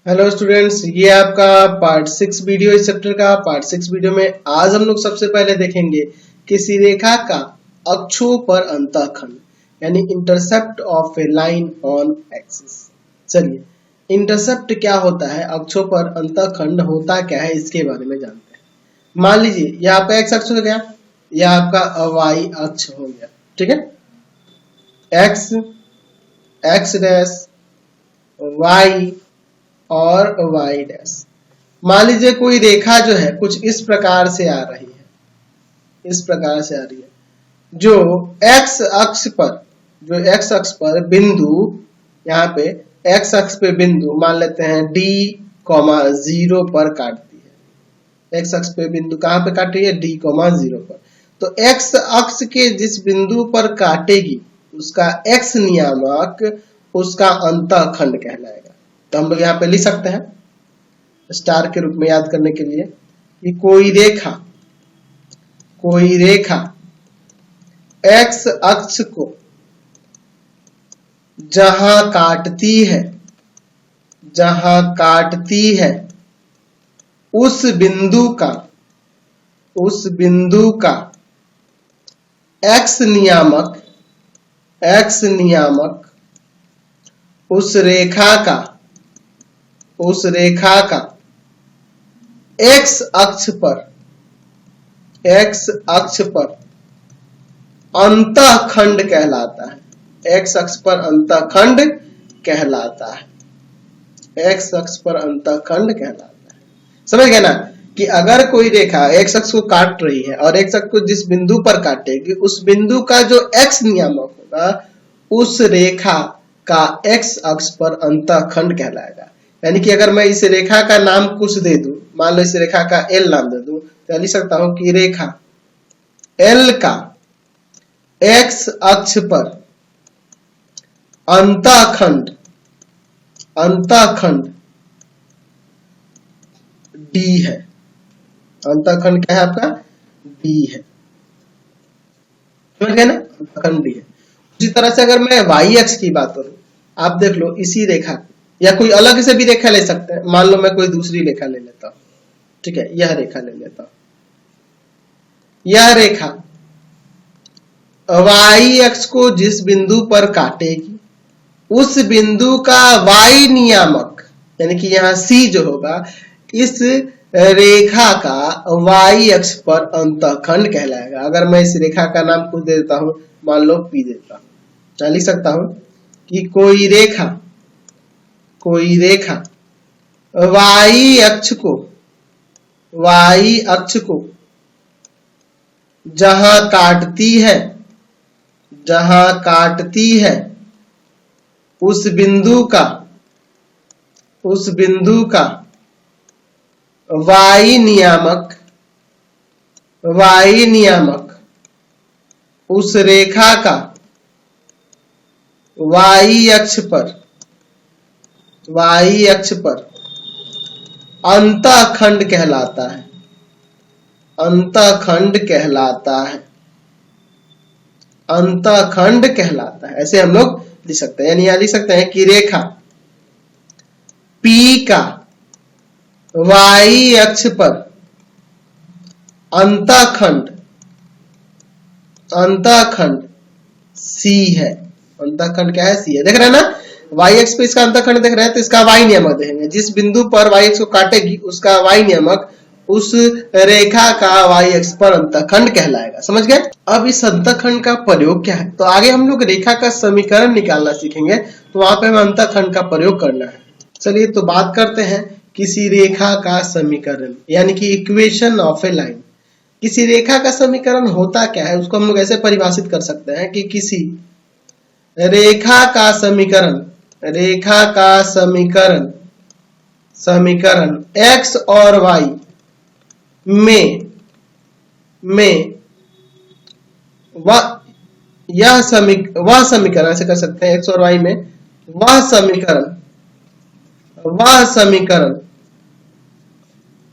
Hello students, ये आपका part 6 video इस चैप्टर का। पार्ट 6 वीडियो में आज हम लोग सबसे पहले देखेंगे किसी रेखा का अक्षों पर अंतःखंड यानी intercept of A line on axis. चलिए, इंटरसेप्ट क्या होता है, अक्षों पर अंतःखंड होता क्या है, इसके बारे में जानते हैं। मान लीजिए यह आपका एक्स अक्ष हो गया, यह आपका वाई अक्ष हो गया, ठीक है। एक्स, एक्स डैश, वाई और y डैश। मान लीजिए कोई रेखा जो है कुछ इस प्रकार से आ रही है, इस प्रकार से आ रही है, जो x अक्ष पर बिंदु, यहाँ पे x अक्ष पे बिंदु मान लेते हैं d,0 पर काटती है। x अक्ष पे बिंदु कहाँ पे काट रही है, d,0 पर। तो x अक्ष के जिस बिंदु पर काटेगी उसका x नियामक उसका अंतःखंड कहलाएगा। तो हम लोग यहाँ पे लिख सकते हैं स्टार के रूप में याद करने के लिए कि कोई रेखा x अक्ष को जहां काटती है उस बिंदु का x नियामक उस रेखा का x अक्ष पर अंतःखंड कहलाता है। x अक्ष पर अंतःखंड कहलाता है। x अक्ष पर अंतःखंड कहलाता है। समझ गए ना कि अगर कोई रेखा x अक्ष को काट रही है और x अक्ष को जिस बिंदु पर काटेगी उस बिंदु का जो x नियामक होगा उस रेखा का x अक्ष पर अंतःखंड कहलाएगा। यानी कि अगर मैं इस रेखा का नाम कुछ दे दूं, मान लो इस रेखा का L नाम दे दूं, तो लिख सकता हूं कि रेखा L का x अक्ष पर अंतःखंड D है। अंतःखंड क्या है आपका, D है। समझ गए ना, अंतःखंड D है। उसी तरह से अगर मैं y अक्ष की बात करूं, आप देख लो इसी रेखा या कोई अलग से भी रेखा ले सकते हैं। मान लो मैं कोई दूसरी रेखा ले लेता हूं, ठीक है, यह रेखा ले लेता हूं। यह रेखा y अक्ष को जिस बिंदु पर काटेगी उस बिंदु का y नियामक यानी कि यहाँ C जो होगा इस रेखा का y अक्ष पर अंतःखंड कहलाएगा। अगर मैं इस रेखा का नाम कुछ दे देता हूं, मान लो P देता हूं, क्या लिख सकता हूं कि कोई रेखा y अक्ष को जहां काटती है उस बिंदु का y नियामक उस रेखा का y अक्ष पर अंतःखंड कहलाता है। अंतःखंड कहलाता है। ऐसे हम लोग लिख सकते हैं। यानी यहां लिख सकते हैं कि रेखा P का y अक्ष पर अंतःखंड C है। अंतःखंड क्या है, C है। देख रहे हैं ना, y अक्ष पे इसका अंतःखंड देख रहे हैं, तो इसका y नियामक देखेंगे। जिस बिंदु पर y अक्ष को काटेगी उसका y नियामक उस रेखा का y अक्ष पर अंतःखंड कहलाएगा। समझ गए। अब इस अंतःखंड का प्रयोग क्या है, तो आगे हम लोग रेखा का समीकरण निकालना सीखेंगे, तो वहां पे हमें अंतःखंड का प्रयोग करना है। चलिए तो बात करते हैं किसी रेखा का समीकरण यानी कि इक्वेशन ऑफ ए लाइन। किसी रेखा का समीकरण होता क्या है, उसको हम लोग ऐसे परिभाषित कर सकते हैं कि किसी रेखा का समीकरण x और y में वह समीकरण ऐसे कर सकते हैं, x और y में वह समीकरण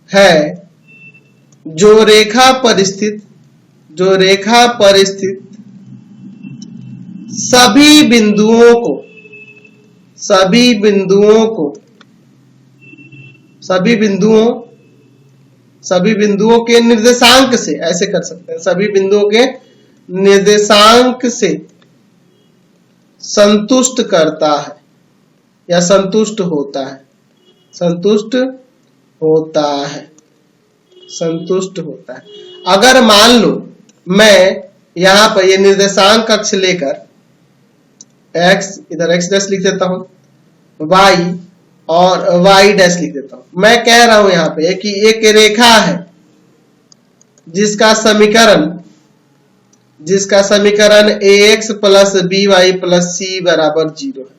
है जो रेखा परिस्थित सभी बिंदुओं को सभी बिंदुओं के निर्देशांक से, ऐसे कर सकते हैं, सभी बिंदुओं के निर्देशांक से संतुष्ट करता है या संतुष्ट होता है, संतुष्ट होता है। अगर मान लो मैं यहां पर ये निर्देशांक अक्ष लेकर x, इधर x डैश लिख देता हूं, y और y डैश लिख देता हूं। मैं कह रहा हूं यहां पे कि एक रेखा है जिसका समीकरण ax plus by plus c बराबर 0 है।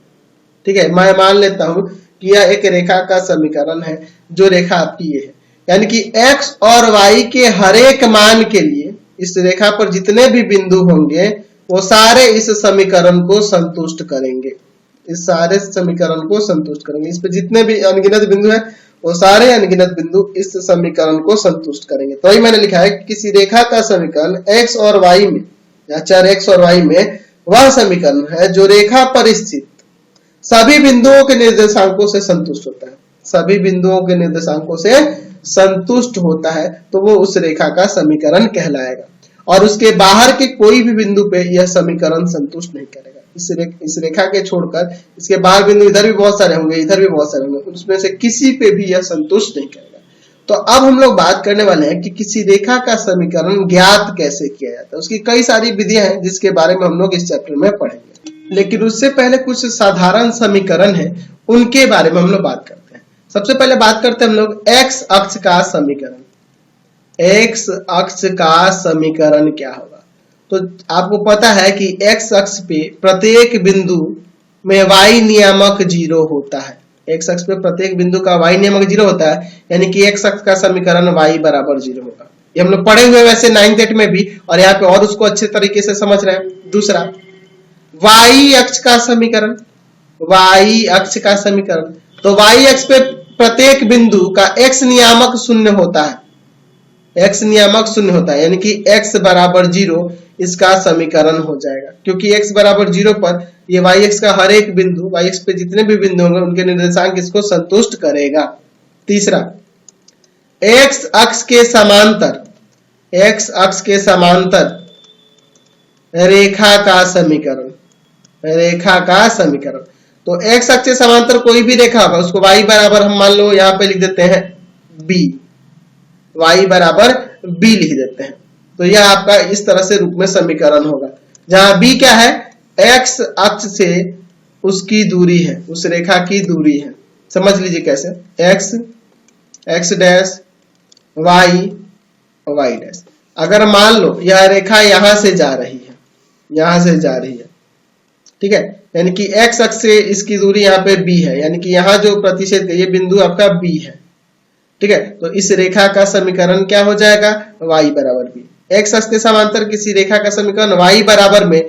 ठीक है, मैं मान लेता हूं कि यह एक रेखा का समीकरण है, जो रेखा आपकी ये है, यानी कि x और y के हर एक मान के लिए इस रेखा पर जितने भी बिंदु होंगे वो सारे इस समीकरण को संतुष्ट करेंगे, इस सारे समीकरण को संतुष्ट करेंगे। इस पे जितने भी अनगिनत बिंदु हैं वो सारे अनगिनत बिंदु इस समीकरण को संतुष्ट करेंगे। तो ही मैंने लिखा है कि किसी रेखा का समीकरण x और y में या चर x और y में वह समीकरण है जो रेखा पर स्थित सभी बिंदुओं के निर्देशांकों से संतुष्ट होता है, सभी बिंदुओं के निर्देशांकों से संतुष्ट होता है, तो वो उस रेखा का समीकरण कहलाएगा। और उसके बाहर के कोई भी बिंदु पे यह समीकरण संतुष्ट नहीं करेगा। इस रेखा के छोड़कर इसके बाहर बिंदु इधर भी बहुत सारे होंगे, इधर भी बहुत सारे होंगे, उसमें से किसी पे भी यह संतुष्ट नहीं करेगा। तो अब हम लोग बात करने वाले हैं कि किसी रेखा का समीकरण ज्ञात कैसे किया जाता है। उसकी कई सारी विधियां हैं जिसके बारे में हम लोग इस चैप्टर में पढ़ेंगे, लेकिन उससे पहले कुछ साधारण समीकरण है, उनके बारे में हम लोग बात करते हैं। सबसे पहले बात करते हैं हम लोग एक्स अक्ष का समीकरण। एक्स अक्ष का समीकरण क्या होगा? तो आपको पता है कि एक्स अक्ष पे प्रत्येक बिंदु में y नियामक 0 होता है। एक्स अक्ष पे प्रत्येक बिंदु का y नियामक 0 होता है, यानी कि एक्स अक्ष का समीकरण y बराबर 0 होगा। ये हम लोग पढ़े हुए वैसे 9th 8 में भी, और यहाँ पे और उसको अच्छे तरीके से समझ रहे हैं। दूसरा, y अक्ष का समीकरण, y अक्ष का समीकरण, तो y अक्ष पे प्रत्येक बिंदु का x नियामक 0 होता है, x नियामक 0 होता है, यानी कि x बराबर 0 इसका समीकरण हो जाएगा, क्योंकि x बराबर 0 पर ये y अक्ष का हर एक बिंदु, y अक्ष पे जितने भी बिंदु होंगे उनके निर्देशांक इसको संतुष्ट करेगा। तीसरा, x अक्ष के समांतर, x अक्ष के समांतर रेखा का समीकरण, रेखा का समीकरण, तो x अक्ष के समांतर कोई भी रेखा होगा उसको y बराबर हम मान लो यहाँ पे लिख देते हैं b, y बराबर b लिख देते हैं। तो यह आपका इस तरह से रूप में समीकरण होगा, जहां b क्या है? x अक्ष से उसकी दूरी है, उस रेखा की दूरी है। समझ लीजिए कैसे, x dash y y dash. अगर मान लो यह रेखा यहां से जा रही है, यहां से जा रही है, ठीक है, यानी कि x अक्ष से इसकी दूरी यहाँ पे b है, यानी कि यहाँ जो प्रतिच्छेद ये बिंदु आपका b है, ठीक है। तो इस रेखा का समीकरण क्या हो जाएगा? y बराबर b। x अक्ष के समांतर किसी रेखा का समीकरण y बराबर में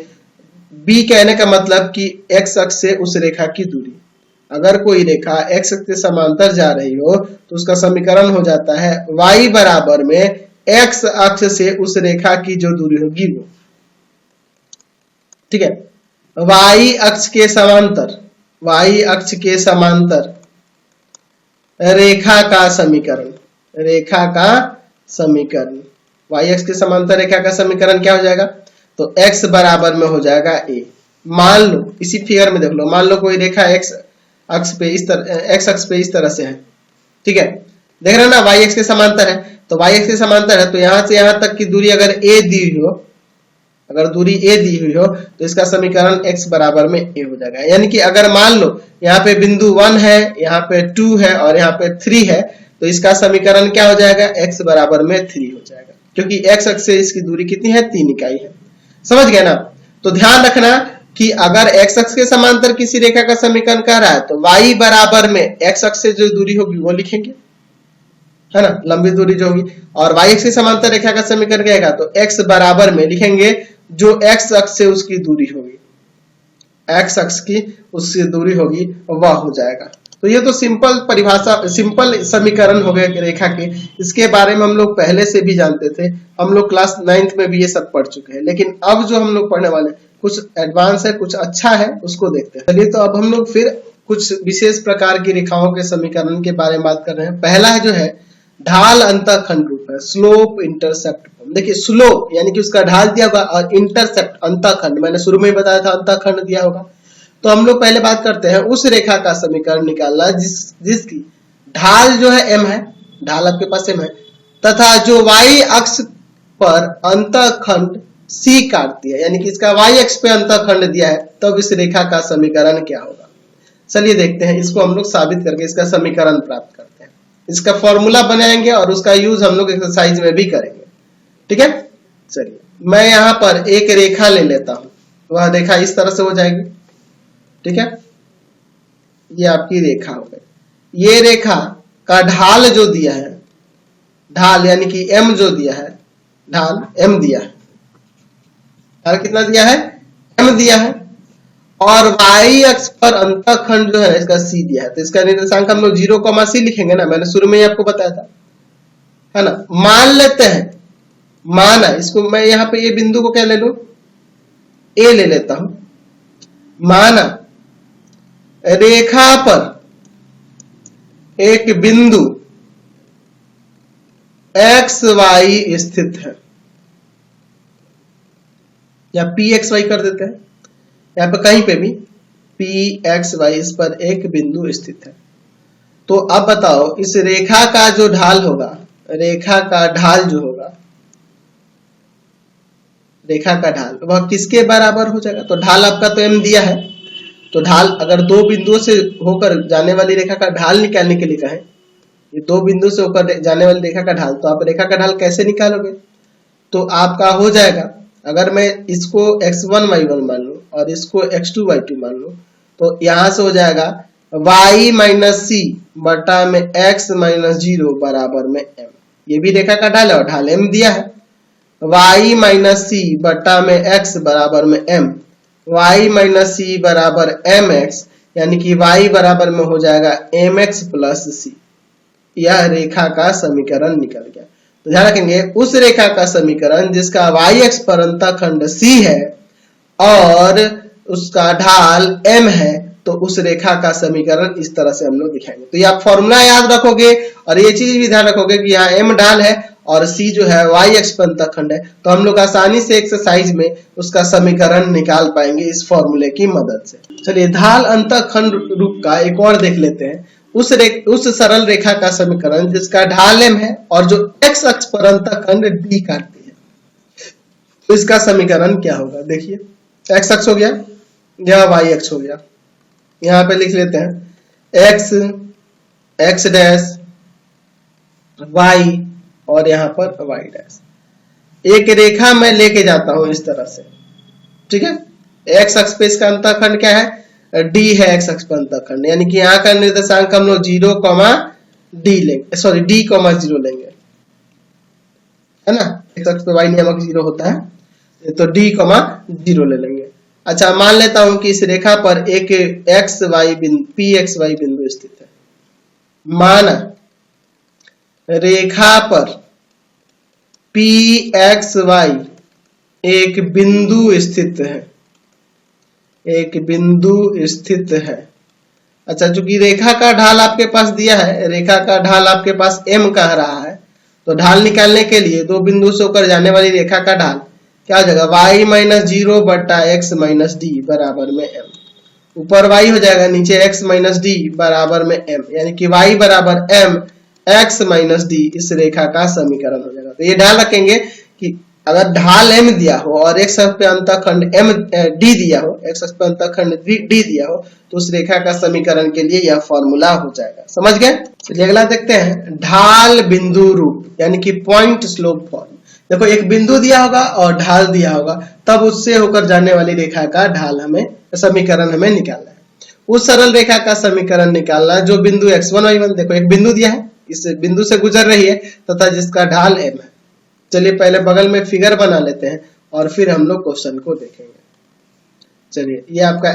b कहने का मतलब कि x अक्ष से उस रेखा की दूरी। अगर कोई रेखा x अक्ष के समांतर जा रही हो तो उसका समीकरण हो जाता है y बराबर में x अक्ष से उस रेखा की जो दूरी होगी वो, ठीक है। y अक्ष के समांतर, y अक्ष के समांतर रेखा का समीकरण, रेखा का समीकरण, y अक्ष के समांतर रेखा का समीकरण क्या हो जाएगा? तो x बराबर में हो जाएगा a। मान लो इसी फिगर में देख लो, मान लो कोई रेखा x अक्ष पे इस तरह से है, ठीक है, देख रहे हो ना, y अक्ष के समांतर है, तो y अक्ष के समांतर है, तो यहां से यहां तक की दूरी अगर a दी हुई हो, अगर दूरी a दी हुई हो तो इसका समीकरण x बराबर में a हो जाएगा। यानी कि अगर मान लो यहाँ पे बिंदु 1 है, यहाँ पे 2 है और यहाँ पे 3 है, तो इसका समीकरण क्या हो जाएगा? x बराबर में 3 हो जाएगा, क्योंकि x अक्ष से इसकी दूरी कितनी है? 3 इकाई है। समझ गए ना? तो ध्यान रखना कि अगर x अक्ष के समांतर किसी रेखा का समीकरण कर रहा है तो y बराबर में x अक्ष से जो दूरी होगी वो लिखेंगे, है ना, लंबी दूरी जो होगी, और y अक्ष के समांतर रेखा का समीकरण कहेगा तो x बराबर में लिखेंगे जो x अक्ष से उसकी दूरी होगी, x अक्ष की उससे दूरी होगी वह हो जाएगा। तो ये तो सिंपल परिभाषा, सिंपल समीकरण हो गए रेखा के। इसके बारे में हम लोग पहले से भी जानते थे, हम लोग क्लास 9th में भी ये सब पढ़ चुके हैं, लेकिन अब जो हम लोग पढ़ने वाले कुछ एडवांस है, कुछ अच्छा है, उसको देखते हैं। चलिए तो अब हम लोग फिर कुछ विशेष प्रकार की रेखाओं के समीकरण के बारे में बात कर रहे हैं। पहला है जो है ढाल अंतःखंड रूप है, स्लोप इंटरसेप्ट फॉर्म। देखिए स्लोप यानी कि उसका ढाल दिया होगा और इंटरसेप्ट अंतःखंड, मैंने शुरू में ही बताया था अंतःखंड दिया होगा। तो हम लोग पहले बात करते हैं उस रेखा का समीकरण निकालना जिसकी ढाल जो है m है, ढाल आपके पास m है, तथा जो y अक्ष पर अंतःखंड C काटती है, यानी कि इसका y अक्ष पे अंतःखंड दिया है, तब इस रेखा का समीकरण क्या होगा। चलिए देखते हैं, इसको हम लोग साबित करके इसका समीकरण प्राप्त करते हैं। इसका फॉर्मूला बनाएंगे और उसका यूज हम लोग एक्सरसाइज में भी करेंगे। ठीक है, चलिए मैं यहां पर एक रेखा ले लेता हूं, वह रेखा इस तरह से हो जाएगी। ठीक है, ये आपकी रेखा हो गई। ये रेखा का ढाल जो दिया है, ढाल यानी कि m जो दिया है, ढाल m दिया है, ढाल कितना दिया है, m दिया है, और y अक्ष पर अंतःखंड जो है इसका c दिया है। तो इसका निर्देशांक हम लोग 0,c लिखेंगे ना, मैंने शुरू में ही आपको बताया था, है ना। मान लेते हैं, माना इसको मैं यहाँ पे ये बिंदु को क्या ले लूं, a ले लेता हूं। माना रेखा पर एक बिंदु x y स्थित है, या p x y कर देते हैं, यहाँ पे कहीं पे भी p x y इस पर एक बिंदु स्थित है। तो अब बताओ इस रेखा का जो ढाल होगा, रेखा का ढाल जो होगा, रेखा का ढाल वह किसके बराबर हो जाएगा। तो ढाल आपका तो m दिया है, तो ढाल अगर दो बिंदुओं से होकर जाने वाली रेखा का ढाल निकालने के लिए कहें, ये दो बिंदु से होकर जाने वाली रेखा का ढाल, तो आप रेखा का ढाल कैसे निकालोगे। तो आपका हो जाएगा, अगर मैं इसको x1 y1 मान लूं और इसको x2 y2 मान लूं, तो यहां से हो जाएगा y माइनस सी बटा में x माइनस 0 बराबर में m। ये भी रेखा का ढाल है और ढाल m दिया है। y माइनस सी बटा में x बराबर में m, y माइनस सी बराबर mx, यानी कि y बराबर में हो जाएगा mx प्लस c। यह रेखा का समीकरण निकल गया। तो ध्यान रखेंगे, उस रेखा का समीकरण जिसका y अक्ष पर अंतःखंड c है और उसका ढाल m है, तो उस रेखा का समीकरण इस तरह से हम लोग दिखाएंगे। तो ये आप फॉर्मूला याद रखोगे और ये चीज भी ध्यान रखोगे कि यहाँ m ढाल है और c जो है y अक्ष पर अंतःखंड है, तो हम लोग आसानी से एक्सरसाइज में उसका समीकरण निकाल पाएंगे इस फॉर्मूले की मदद से। चलिए ढाल अंतःखंड रूप का एक और देख लेते हैं, उस सरल रेखा का समीकरण जिसका ढाल m है और जो x अक्ष पर अंतःखंड d काटती है, तो इसका समीकरण क्या होगा। देखिए x अक्ष हो गया, यह y अक्ष हो गया, यहाँ पे लिख लेते हैं x डैश y और यहाँ पर y डैश। एक रेखा मैं लेके जाता हूं इस तरह से, ठीक है। x अक्ष पे इसका अंतःखंड क्या है, d है x अक्ष पर अंतःखंड, यानी कि यहाँ का निर्देशांक हम लोग 0,d लेंगे, सॉरी d,0 लेंगे, है ना। x अक्ष पे y नियामक 0 होता है, तो d,0 ले लेंगे। अच्छा, मान लेता हूं कि इस रेखा पर एक pxy बिंदु स्थित है। माना रेखा पर pxy एक बिंदु स्थित है, एक बिंदु स्थित है। अच्छा, चूंकि रेखा का ढाल आपके पास दिया है, रेखा का ढाल आपके पास m कह रहा है, तो ढाल निकालने के लिए दो बिंदु से होकर जाने वाली रेखा का ढाल क्या हो जाएगा, y माइनस 0 बटा x माइनस d बराबर में m। ऊपर y हो जाएगा, नीचे x माइनस d बराबर में m, यानी कि y बराबर m x माइनस d इस रेखा का समीकरण हो जाएगा। तो ये ध्यान रखेंगे कि अगर ढाल m दिया हो और x अक्ष पे अंतःखंड d दिया हो, x अक्ष पे अंतःखंड d दिया हो, तो उस रेखा का समीकरण के लिए यह फॉर्मूला हो जाएगा। समझ गए। चलिए अगला देखते हैं, ढाल बिंदु रूप यानी कि पॉइंट स्लोप फॉर्म। देखो एक बिंदु दिया होगा और ढाल दिया होगा, तब उससे होकर जाने वाली रेखा का ढाल समीकरण हमें निकालना है। उस सरल रेखा का समीकरण निकालना जो बिंदु x1 y1, देखो एक बिंदु दिया है, इस बिंदु से गुजर रही है तथा जिसका ढाल m है। चलिए पहले बगल में फिगर बना लेते हैं और फिर हम लोग क्वेश्चन को देखेंगे। चलिए ये आपका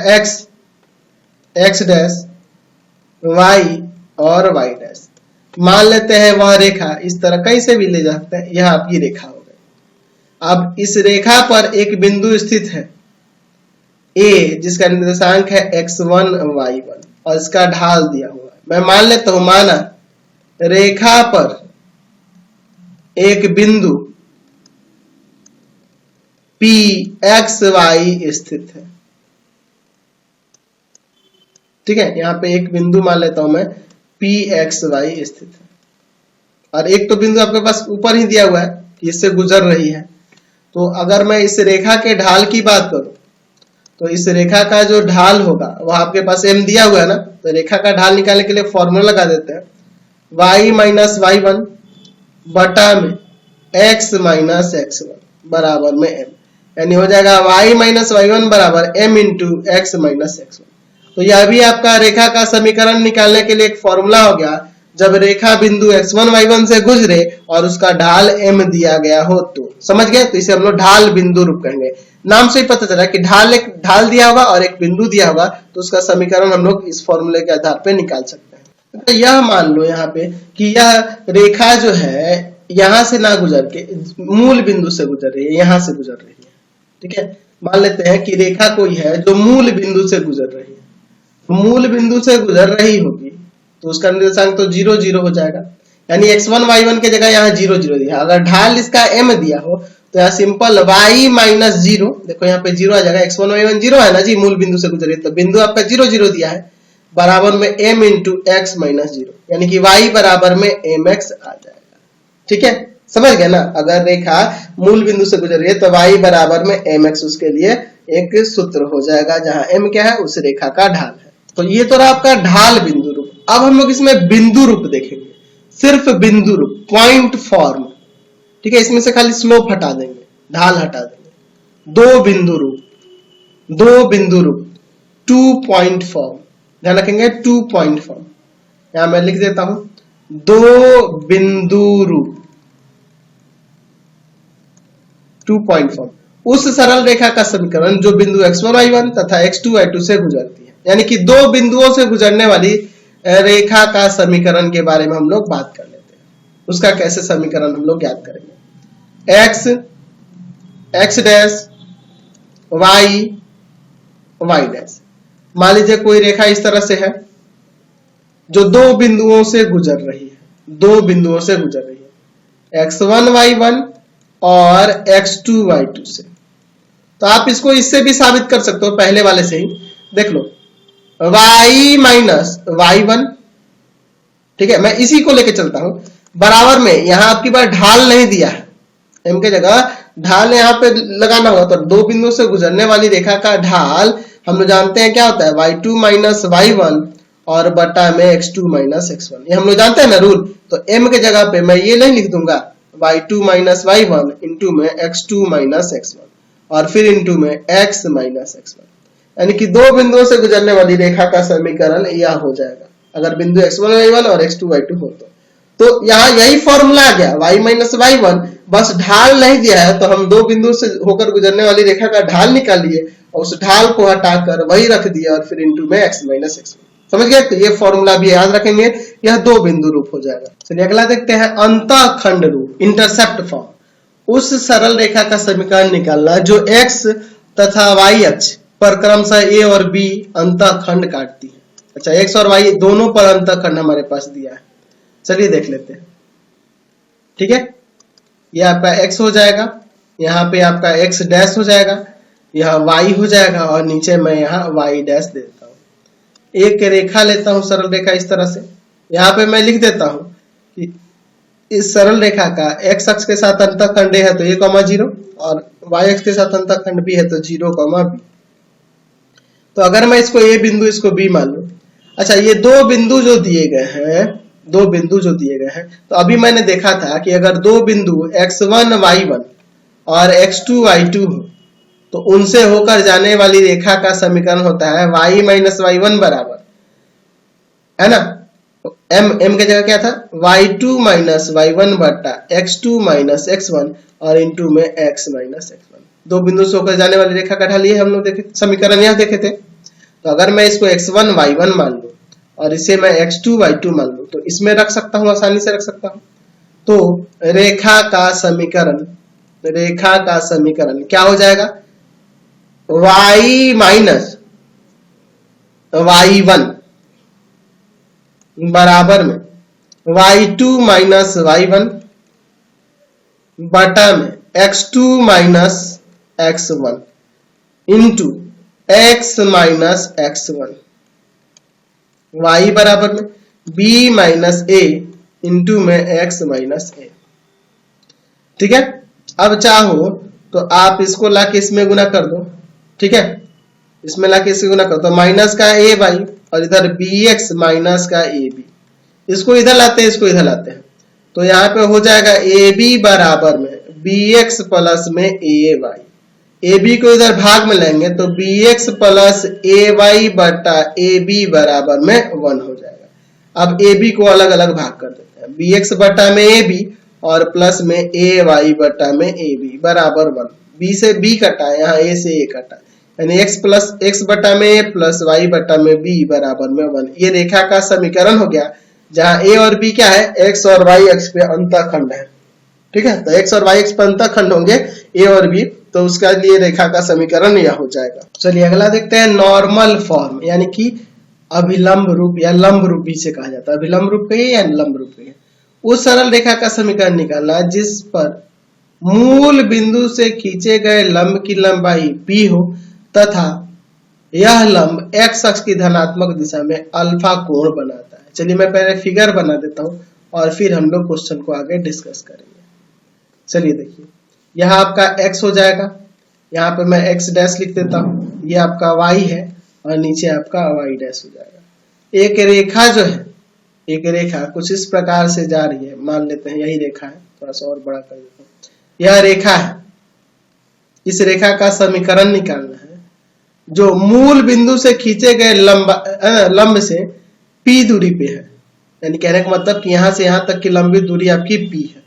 x डैश y और y डैश मान लेते हैं। वह रेखा इस तरह कहीं से भी ले जाते हैं, यह आपकी रेखा हो गई। अब इस रेखा पर एक बिंदु स्थित है a, जिसका निर्देशांक है x1 y1, और इसका ढाल दिया हुआ है। मैं मान लेता हूं, माना रेखा पर एक बिंदु P x y स्थित है। ठीक है, यहां पे एक बिंदु मान लेता हूं मैं P x y स्थित है, और एक तो बिंदु आपके पास ऊपर ही दिया हुआ है कि इससे गुजर रही है। तो अगर मैं इस रेखा के ढाल की बात करूं तो इस रेखा का जो ढाल होगा वह आपके पास m दिया हुआ है ना, तो रेखा का ढाल निकालने के लिए फॉर्मूला लगा देते हैं, y माइनस y1 बटा में x माइनस x1 बराबर में m, यानी हो जाएगा y माइनस y1 बराबर m into x minus x1। तो यह भी आपका रेखा का समीकरण निकालने के लिए एक फॉर्मूला हो गया, जब रेखा बिंदु x1 y1 से गुजरे और उसका ढाल m दिया गया हो तो। समझ गए? तो इसे हम लोग ढाल बिंदु रूप कहेंगे। नाम से ही पता चला कि एक ढाल दिया होगा और एक बिंदु दिया होगा, तो उसका समीकरण हम लोग इस फॉर्मूले के आधार पे निकाल सकते हैं। तो यह मान लो यहाँ पे कि यह रेखा जो है यहां से ना गुजर के मूल बिंदु से गुजर रही है, यहां से गुजर रही है। ठीक है, मान लेते हैं कि रेखा कोई है जो मूल बिंदु से गुजर रही है, मूल बिंदु से गुजर रही होगी तो उसका निर्देशांक तो 0 0 हो जाएगा, यानी x1 y1 के जगह यहाँ 0 0 दिया। अगर ढाल इसका m दिया हो तो यहाँ सिंपल y माइनस 0, देखो यहाँ पे 0 आ जाएगा, x1 y1 0 है ना जी, मूल बिंदु से गुजरे, तो बिंदु आपका 0 0 दिया है, बराबर में m इंटू एक्स माइनस 0, यानी कि y बराबर में mx आ जाएगा। ठीक है, समझ गए ना? अगर रेखा मूल बिंदु से गुजर रही है तो y बराबर में mx उसके लिए एक सूत्र हो जाएगा, जहां m क्या है, उस रेखा का ढाल है। तो ये तो रहा आपका ढाल बिंदु रूप। अब हम लोग इसमें बिंदु रूप देखेंगे, सिर्फ बिंदु रूप, पॉइंट फॉर्म। ठीक है, इसमें से खाली स्लोप हटा देंगे, ढाल हटा देंगे। दो बिंदु रूप 2 पॉइंट फॉर्म, ध्यान रखेंगे 2 पॉइंट फॉर्म। यहां मैं लिख देता हूं, दो बिंदु रूप 2 पॉइंट फॉर्म उस सरल रेखा का समीकरण जो बिंदु x1 y1 तथा x2 y2 से गुजरती है। यानी कि दो बिंदुओं से गुजरने वाली रेखा का समीकरण के बारे में हम लोग बात कर लेते हैं। उसका कैसे समीकरण हम लोग याद करेंगे, x dash y y dash. मान लीजिए कोई रेखा इस तरह से है जो दो बिंदुओं से गुजर रही है, दो बिंदुओं से गुजर रही है, x1 y1 और x2 y2 से। तो आप इसको इससे भी साबित कर सकते हो, पहले वाले से ही देख लो, y माइनस y1। ठीक है, मैं इसी को लेके चलता हूं, बराबर में यहां आपकी बार ढाल नहीं दिया है, m के जगह ढाल यहां पे लगाना होगा, तो दो बिंदु से गुजरने वाली रेखा का ढाल हम लोग जानते हैं क्या होता है, y2 माइनस y1 और बटा में x2 माइनस x1। ये हम लोग जानते हैं ना रूल। तो m के जगह पे मैं ये नहीं लिख दूंगा y2 माइनस y1 इंटू में x2 माइनस x1 और फिर इंटू में x माइनस x1, यानी कि दो बिंदुओं से गुजरने वाली रेखा का समीकरण यह हो जाएगा अगर बिंदु x1 y1 और x2 y2 हो तो यहाँ यही फॉर्मूला आ गया, y माइनस y1, बस ढाल नहीं दिया है तो हम दो बिंदु से होकर गुजरने वाली रेखा का ढाल निकाल लिए और उस ढाल को हटाकर वही रख दिया और फिर इंटू में x माइनस x1। समझ गए? तो ये फॉर्मूला भी याद रखेंगे, यह दो बिंदु रूप हो जाएगा। चलिए अगला देखते हैं, अंतःखंड रूप, इंटरसेप्ट फॉर्म। उस सरल रेखा का समीकरण निकालना जो x तथा y अक्ष पर क्रमशः a और b अंतःखंड काटती है। अच्छा, x और y दोनों पर अंतःखंड हमारे पास दिया है, चलिए देख लेते हैं। ठीक है, ये आपका x हो जाएगा, यहाँ पे आपका x डैश हो जाएगा, यह y हो जाएगा और नीचे मैं यहाँ y डैश देता हूँ। एक रेखा लेता हूँ, सरल रेखा इस तरह से, यहाँ पे मैं लिख देता हूँ कि इस सरल रेखा का x अक्ष के साथ अंतःखंड है तो a, 0 और y अक्ष के साथ अंतःखंड b है तो 0, b। तो अगर मैं इसको a बिंदु इसको b मान लूं, अच्छा ये दो बिंदु जो दिए गए हैं, तो अभी मैंने देखा था कि अगर दो बिंदु x1 y1 और x2 y2 हो तो उनसे होकर जाने वाली रेखा का समीकरण होता है y माइनस y1 बराबर, है ना, m के जगह क्या था, y2 माइनस y1 बटा x2 माइनस x1 और इंटू में x माइनस x1। दो बिंदु से होकर जाने वाली रेखा का ढाल ये हम लोग देखे, समीकरण यह देखे थे। तो अगर मैं इसको x1 y1 मान लूं और इसे मैं x2 y2 मान लूं तो इसमें रख सकता हूं, आसानी से रख सकता हूं। तो रेखा का समीकरण क्या हो जाएगा, y माइनस y1 बराबर में y2 माइनस y1 बटा में x2 minus x1 into x minus x1, y बराबर में b माइनस a इंटू में x माइनस a। ठीक है, अब चाहो तो आप इसको लाके इसमें गुना कर दो। ठीक है, इसमें लाके इससे गुना कर दो, माइनस का a y और इधर bx माइनस का ab, इसको इधर लाते हैं, इसको इधर लाते हैं, तो यहाँ पे हो जाएगा ab बराबर में bx प्लस में ay, ab को इधर भाग में लेंगे तो bx प्लस ay बटा ab बराबर में 1 हो जाएगा। अब ab को अलग अलग भाग कर देते हैं, bx बटा में ab और प्लस में ay बटा में ab बराबर 1, b से b कटा, यहाँ a से a कटा, यानी x प्लस x बटा में a प्लस y बटा में b बराबर में 1। ये रेखा का समीकरण हो गया, जहाँ a और b क्या है, x और y अक्ष पे अंतःखंड है। ठीक है, तो x और y अक्ष पे अंतःखंड होंगे a और b, तो उसका लिए रेखा का समीकरण यह हो जाएगा। चलिए अगला देखते हैं, नॉर्मल फॉर्म यानी कि अभिलंब रूप या लंब रूप भी से कहा जाता है, अभिलंब रूप कहिए या लंब रूप कहिए। उस सरल रेखा का समीकरण निकालना जिस पर मूल बिंदु से खींचे गए लंब की लंबाई b हो तथा यह लंब x अक्ष की धनात्मक दिशा में अल्फा कोण बनाता है। चलिए मैं पहले फिगर बना देता हूं और फिर हम लोग क्वेश्चन को आगे डिस्कस करेंगे। चलिए देखिए, यह आपका x हो जाएगा, यहाँ पे मैं x डैश लिख देता हूँ, ये आपका y है और नीचे आपका y डैश हो जाएगा। एक रेखा जो है, एक रेखा कुछ इस प्रकार से जा रही है, मान लेते हैं यही रेखा है, थोड़ा सा और बड़ा कर देता हूँ, यह रेखा है। इस रेखा का समीकरण निकालना है जो मूल बिंदु से खींचे गए लंब से p दूरी पे है, यानी कहने का मतलब कि यहां से यहां तक की लंबी दूरी आपकी p है,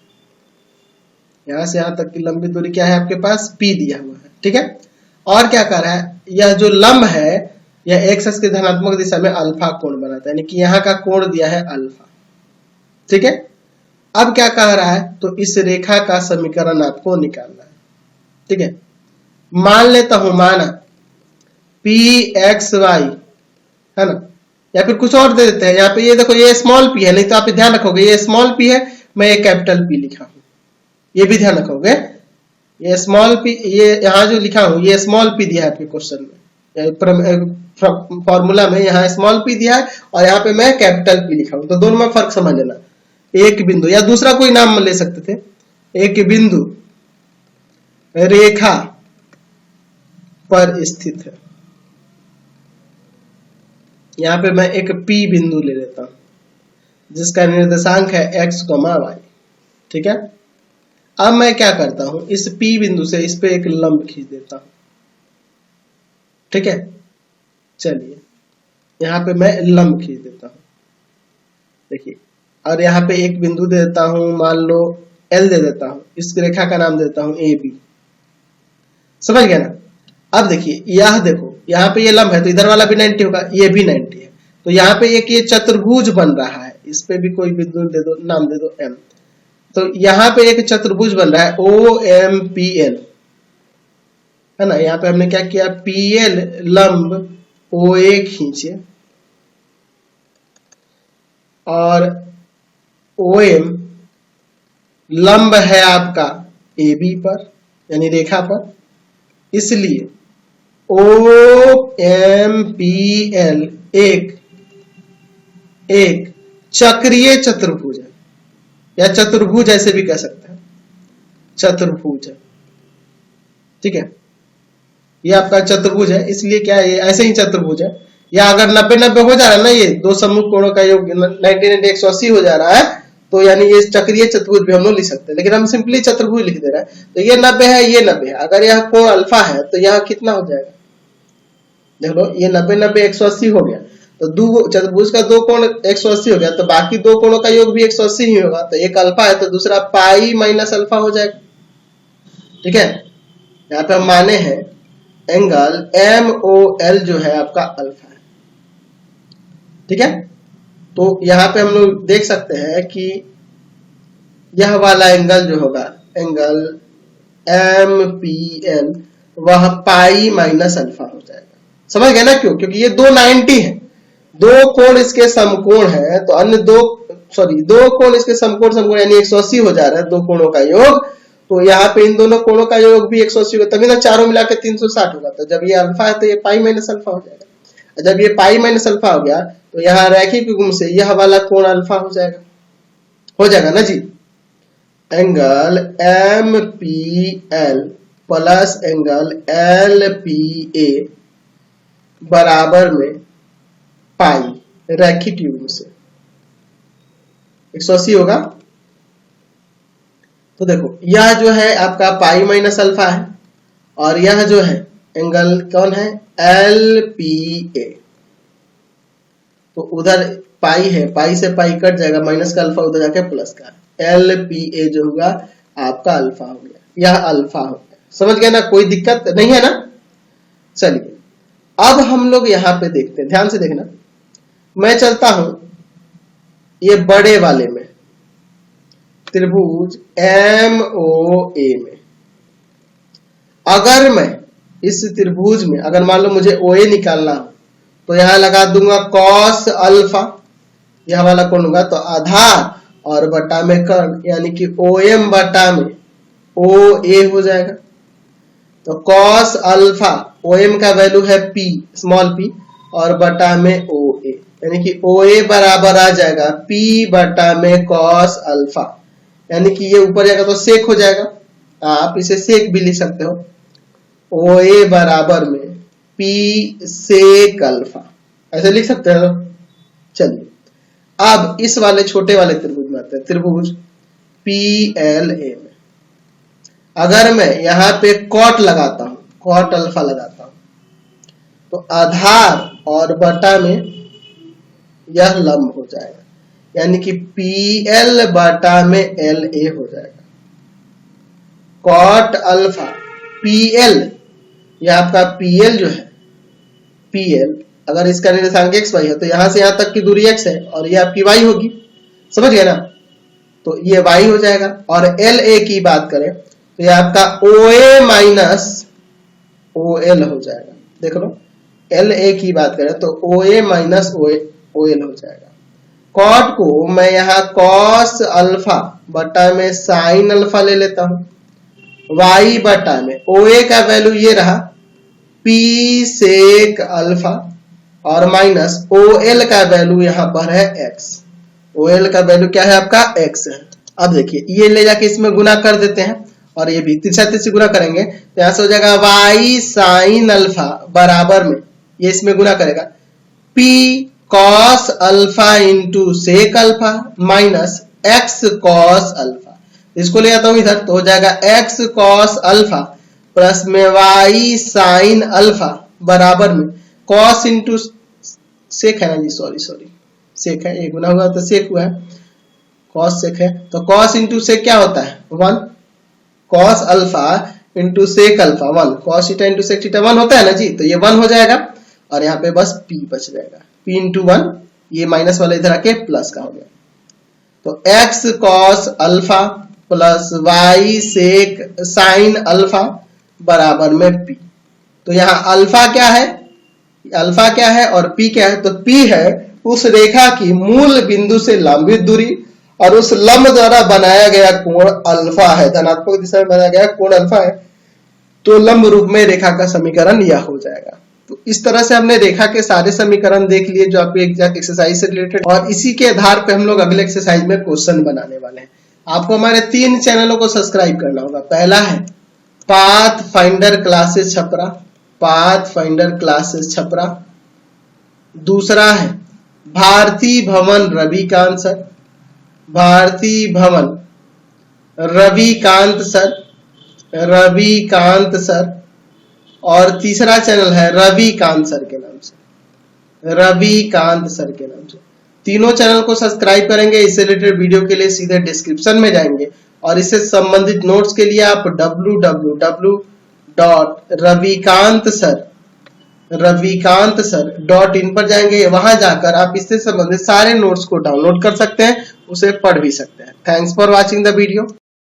यहां से यहां तक की लंबी दूरी क्या है आपके पास, p दिया हुआ है। ठीक है, और क्या कर रहा है, यह जो लंब है यह x अक्ष की धनात्मक दिशा में अल्फा कोण बनाता है, यानी कि यहाँ का कोण दिया है अल्फा। ठीक है, अब क्या कह रहा है, तो इस रेखा का समीकरण आपको निकालना है। ठीक है, मान लेता हूं, माना pxy है ना, या फिर कुछ और दे देते हैं, यहाँ पे ये देखो ये स्मॉल p है, नहीं तो आप ध्यान रखोगे ये स्मॉल p है, मैं ये कैपिटल P लिखा हूं, ये भी ध्यान रखोगे, ये स्मॉल p, ये यहाँ जो लिखा हूं ये स्मॉल p दिया है आपके क्वेश्चन में, फॉर्मूला में यहाँ स्मॉल p दिया है और यहाँ पे मैं कैपिटल P लिखा हूं, तो दोनों में फर्क समझ लेना। एक बिंदु या दूसरा कोई नाम ले सकते थे, एक बिंदु रेखा पर स्थित है, यहाँ पे मैं एक P बिंदु ले लेता हूं जिसका निर्देशांक है x, y। ठीक है, अब मैं क्या करता हूं, इस P बिंदु से इस पे एक लंब खींच देता हूं। ठीक है, चलिए यहाँ पे मैं लंब खींच देता हूं, देखिए, और यहाँ पे एक बिंदु दे देता हूं, मान लो L दे देता हूं, इस रेखा का नाम देता हूं AB। समझ गया ना। अब देखिए, यह देखो यहाँ पे ये लंब है तो इधर वाला भी 90 होगा, ये भी 90 है, तो यहाँ पे एक ये चतुर्भुज बन रहा है, इस पे भी कोई बिंदु दे दो, नाम दे दो M। तो यहाँ पे एक चतुर्भुज बन रहा है OMPL, है ना। यहाँ पे हमने क्या किया, PL लंब OA खींचे और OM लंब है आपका AB पर, यानी रेखा पर, इसलिए OMPL एक चक्रीय चतुर्भुज है, या चतुर्भुज ऐसे भी कह सकते हैं, चतुर्भुज है। ठीक है, ये आपका चतुर्भुज है, इसलिए क्या है, ये ऐसे ही चतुर्भुज है। या अगर 90-90 हो जा रहा है ना, ये दो सम्मुख कोणों का योग 90-90 180 हो जा रहा है, तो यानी ये चक्रीय चतुर्भुज भी हम लोग लिख सकते हैं, लेकिन हम सिंपली चतुर्भुज लिख दे रहे हैं। तो ये 90 है, ये 90 है, अगर यह कोण अल्फा है तो यह कितना हो जाएगा, देख लो, ये 90-90 180 हो गया, तो दो चतुर्भुज का दो कोण 180 हो गया, तो बाकी दो कोणों का योग भी 180 ही होगा, तो एक अल्फा है तो दूसरा पाई माइनस अल्फा हो जाएगा। ठीक है, यहाँ पे हम माने हैं एंगल MOL जो है आपका अल्फा है। ठीक है, तो यहाँ पे हम लोग देख सकते हैं कि यह वाला एंगल जो होगा, एंगल MPL, वह पाई माइनस अल्फा हो जाएगा। समझ गए ना, क्यों, क्योंकि ये दो 90 है, दो कोण इसके समकोण है तो अन्य दो कोण इसके समकोण यानी 180 हो जा रहा है, दो कोणों का योग। तो यहाँ पे इन दोनों कोणों का योग भी 180 होगा, तभी ना चारों मिला के 360 होगा। तो जब ये अल्फा है तो ये पाई माइनस अल्फा हो जाएगा। जब ये पाई माइनस अल्फा हो गया तो यहाँ रैखिक युग्म से यह वाला कोण अल्फा हो जाएगा ना जी। Angle MPL plus angle LPA बराबर में पाई रैखिक युग्म से 180 होगा। तो देखो यह जो है आपका पाई माइनस अल्फा है और यह जो है एंगल कौन है LPA। तो उधर पाई है, पाई से पाई कट जाएगा, माइनस का अल्फा उधर जाके प्लस का, LPA जो होगा आपका अल्फा हो गया, यह अल्फा हो गया। समझ गए ना, कोई दिक्कत नहीं है ना। चलिए अब हम लोग यहाँ पे देखते हैं, ध्यान से देखना। मैं चलता हूं ये बड़े वाले में, त्रिभुज MOA में। अगर मैं इस त्रिभुज में अगर मान लो मुझे OA निकालना हो तो यहां लगा दूंगा cos अल्फा, यह वाला कोण होगा तो आधार और बटा में कर्ण, यानी कि OM बटा में OA हो जाएगा। तो cos अल्फा OM का वैल्यू है P स्मॉल p और बटा में OA, यानी कि OA बराबर आ जाएगा P बटा में cos अल्फा, यानी कि ये ऊपर जाएगा तो सेक हो जाएगा, आप इसे सेक भी लिख सकते हो। OA बराबर में P सेक अल्फा, ऐसे लिख सकते हो। चलिए अब इस वाले छोटे वाले त्रिभुज में आते हैं, त्रिभुज PLA में। अगर मैं यहाँ पे कॉट लगाता हूं, कॉट अल्फा लगाता हूं, तो आधार और बटा में यह लंब हो जाएगा, यानी कि PL बटा में LA हो जाएगा। कॉट अल्फा PL, यह आपका PL जो है PL, अगर इसका निर्देशांक XY है तो यहां से यहां तक की दूरी x है और ये आपकी y होगी, समझ गए ना। तो ये y हो जाएगा। और LA की बात करें तो ये आपका OA माइनस OL हो जाएगा। देख लो LA की बात करें तो OA माइनस OL हो जाएगा। कॉट को मैं यहाँ cos अल्फा बटा में sin अल्फा ले लेता हूं, y बटा में OA का वैल्यू ये रहा P सेक अल्फा और माइनस OL का वैल्यू यहाँ पर है x। OL का वैल्यू क्या है आपका x है। अब देखिए ये ले जाके इसमें गुना कर देते हैं और ये भी तिरछा तिरछी गुना करेंगे तो यहाँ से हो जाएगा y साइन अल्फा बराबर में, ये इसमें गुना करेगा P cos alpha into sec alpha minus x cos alpha. इसको ले आता हूं इधर तो हो जाएगा x cos अल्फा प्लस में y साइन अल्फा बराबर में cos इंटू सेक है ना जी, सॉरी सेक है, एक गुना हुआ तो सेक हुआ है, cos सेक है तो cos इंटू सेक क्या होता है 1, cos alpha into sec alpha 1, cos theta into sec theta 1 होता है ना जी। तो ये 1 हो जाएगा और यहाँ पे बस p बच जाएगा, p इंटू 1, ये माइनस वाला इधर आके प्लस का हो गया। तो x cos alpha plus y सेक साइन अल्फा बराबर में p। तो यहाँ अल्फा क्या है और p क्या है, तो p है उस रेखा की मूल बिंदु से लंबित दूरी और उस लंब द्वारा बनाया गया कोण अल्फा है, धनात्मक दिशा में बनाया गया कोण अल्फा है। तो लंब रूप में रेखा का समीकरण यह हो जाएगा। तो इस तरह से हमने रेखा के सारे समीकरण देख लिए जो आपके एक्सरसाइज से रिलेटेड, और इसी के आधार पे हम लोग अगले एक्सरसाइज में क्वेश्चन बनाने वाले हैं। आपको हमारे 3 चैनलों को सब्सक्राइब करना होगा। पहला है path finder classes Chhapra, path finder classes Chhapra. दूसरा है भारती भवन रविकांत सर, भारती भवन रविकांत सर। और तीसरा चैनल है रविकांत सर के नाम से, तीनों चैनल को सब्सक्राइब करेंगे। इससे रिलेटेड वीडियो के लिए सीधे डिस्क्रिप्शन में जाएंगे और इससे संबंधित नोट्स के लिए आप www.ravikantsir.in पर जाएंगे। वहां जाकर आप इससे संबंधित सारे नोट्स को डाउनलोड कर सकते हैं, उसे पढ़ भी सकते हैं। Thanks for watching the video.